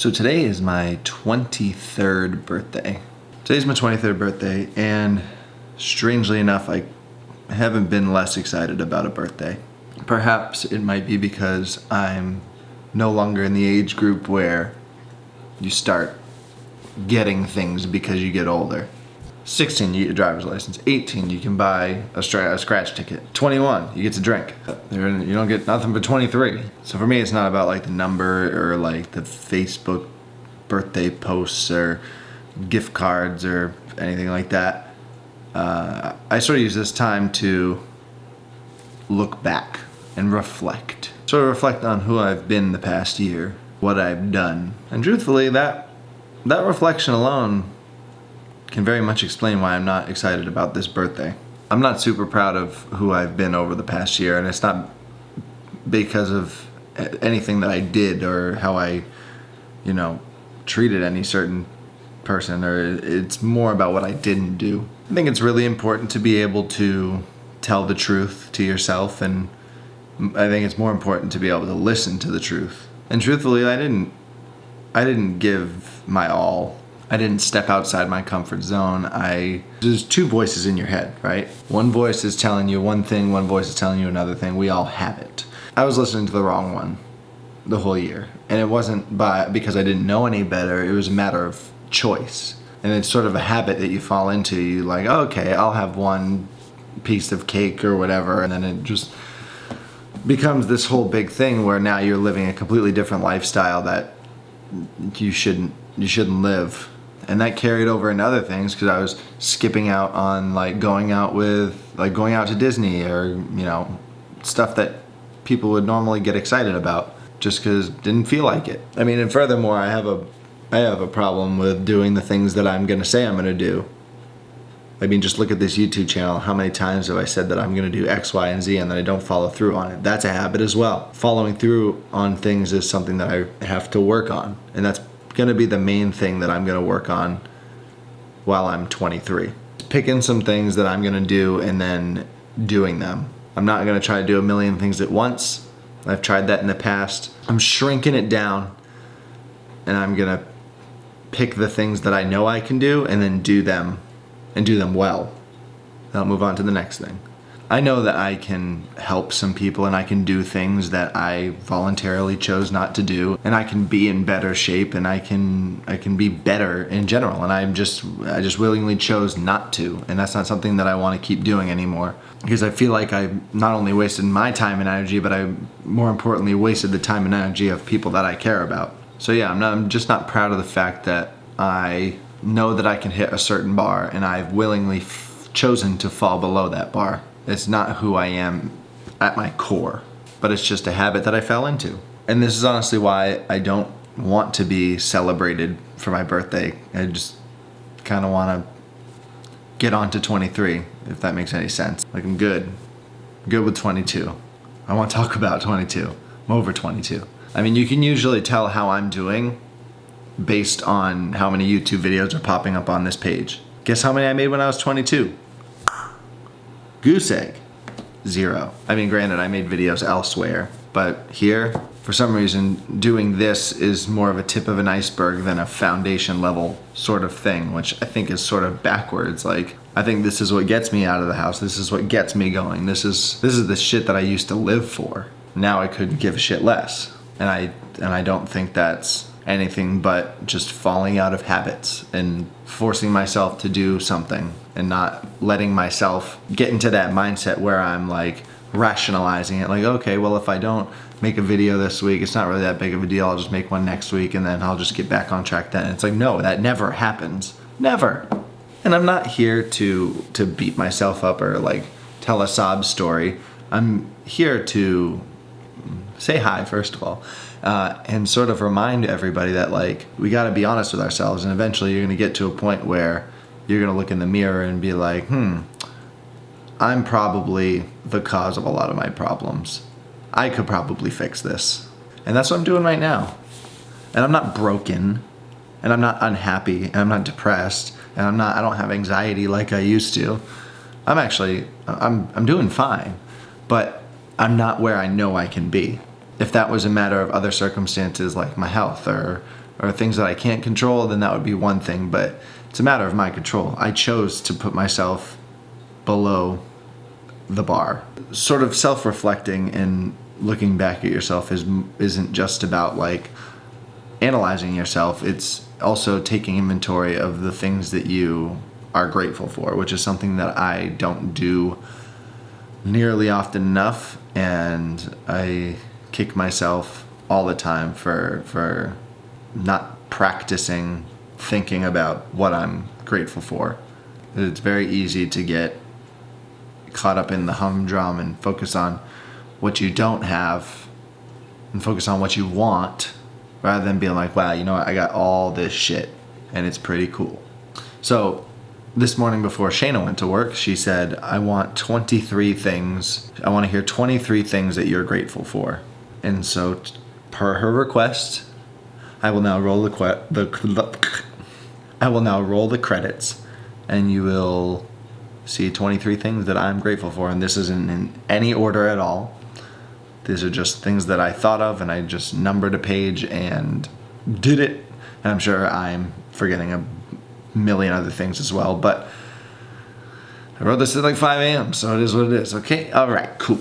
So today is my 23rd birthday. Today's my 23rd birthday, and strangely enough, I haven't been less excited about a birthday. Perhaps it might be because I'm no longer in the age group where you start getting things because you get older. 16, you get a driver's license. 18, you can buy a scratch ticket. 21, you get to drink. You don't get nothing but 23. So for me, it's not about like the number or like the Facebook birthday posts or gift cards or anything like that. I sort of use this time to look back and reflect. Sort of reflect on who I've been the past year, what I've done. And truthfully, that reflection alone can very much explain why I'm not excited about this birthday. I'm not super proud of who I've been over the past year, and it's not because of anything that I did or how I, treated any certain person, or it's more about what I didn't do. I think it's really important to be able to tell the truth to yourself, and I think it's more important to be able to listen to the truth. And truthfully, I didn't give my all. I didn't step outside my comfort zone. There's two voices in your head, right? One voice is telling you one thing, one voice is telling you another thing. We all have it. I was listening to the wrong one the whole year. And it wasn't because I didn't know any better. It was a matter of choice. And it's sort of a habit that you fall into. You like, oh, okay, I'll have one piece of cake or whatever. And then it just becomes this whole big thing where now you're living a completely different lifestyle that you shouldn't live. And that carried over into other things because I was skipping out on going out to Disney or stuff that people would normally get excited about just because didn't feel like it. I mean, and furthermore, I have a problem with doing the things that I'm gonna say I'm gonna do. I mean, just look at this YouTube channel. How many times have I said that I'm gonna do X, Y, and Z and then I don't follow through on it? That's a habit as well. Following through on things is something that I have to work on, and that's gonna be the main thing that I'm gonna work on while I'm 23. Picking some things that I'm gonna do and then doing them. I'm not gonna try to do a million things at once. I've tried that in the past. I'm shrinking it down, and I'm gonna pick the things that I know I can do and then do them and do them well. I'll move on to the next thing. I know that I can help some people and I can do things that I voluntarily chose not to do, and I can be in better shape and I can be better in general, and I just willingly chose not to, and that's not something that I want to keep doing anymore because I feel like I not only wasted my time and energy, but I more importantly wasted the time and energy of people that I care about. So yeah, I'm just not proud of the fact that I know that I can hit a certain bar and I've willingly chosen to fall below that bar. It's not who I am at my core, but it's just a habit that I fell into. And this is honestly why I don't want to be celebrated for my birthday. I just kind of want to get on to 23, if that makes any sense. Like, I'm good with 22. I want to talk about 22. I'm over 22. I mean, you can usually tell how I'm doing based on how many YouTube videos are popping up on this page. Guess how many I made when I was 22? Goose egg. 0. I mean, granted, I made videos elsewhere, but here, for some reason, doing this is more of a tip of an iceberg than a foundation level sort of thing, which I think is sort of backwards. Like, I think this is what gets me out of the house. This is what gets me going. This is the shit that I used to live for. Now I couldn't give a shit less. And I don't think that's anything but just falling out of habits and forcing myself to do something and not letting myself get into that mindset where I'm like rationalizing it, like, okay, well, if I don't make a video this week, it's not really that big of a deal. I'll just make one next week and then I'll just get back on track then. It's like, no, that never happens. Never. And I'm not here to beat myself up or like tell a sob story. I'm here to say hi, first of all, and sort of remind everybody that like we got to be honest with ourselves, and eventually you're going to get to a point where you're going to look in the mirror and be like, I'm probably the cause of a lot of my problems. I could probably fix this. And that's what I'm doing right now. And I'm not broken, and I'm not unhappy, and I'm not depressed, and I don't have anxiety like I used to. I'm doing fine, but I'm not where I know I can be. If that was a matter of other circumstances like my health or things that I can't control, then that would be one thing, but it's a matter of my control. I chose to put myself below the bar. Sort of self-reflecting and looking back at yourself isn't just about like analyzing yourself. It's also taking inventory of the things that you are grateful for, which is something that I don't do nearly often enough, and I kick myself all the time for not practicing thinking about what I'm grateful for. It's very easy to get caught up in the humdrum and focus on what you don't have and focus on what you want, rather than being like, wow, you know what, I got all this shit and it's pretty cool. So this morning before Shayna went to work, she said, I want 23 things. I want to hear 23 things that you're grateful for. And so per her request, I will now roll I will now roll the credits, and you will see 23 things that I'm grateful for. And this isn't in any order at all. These are just things that I thought of, and I just numbered a page and did it. And I'm sure I'm forgetting a million other things as well, but I wrote this at like 5 a.m., so it is what it is. Okay, all right, cool.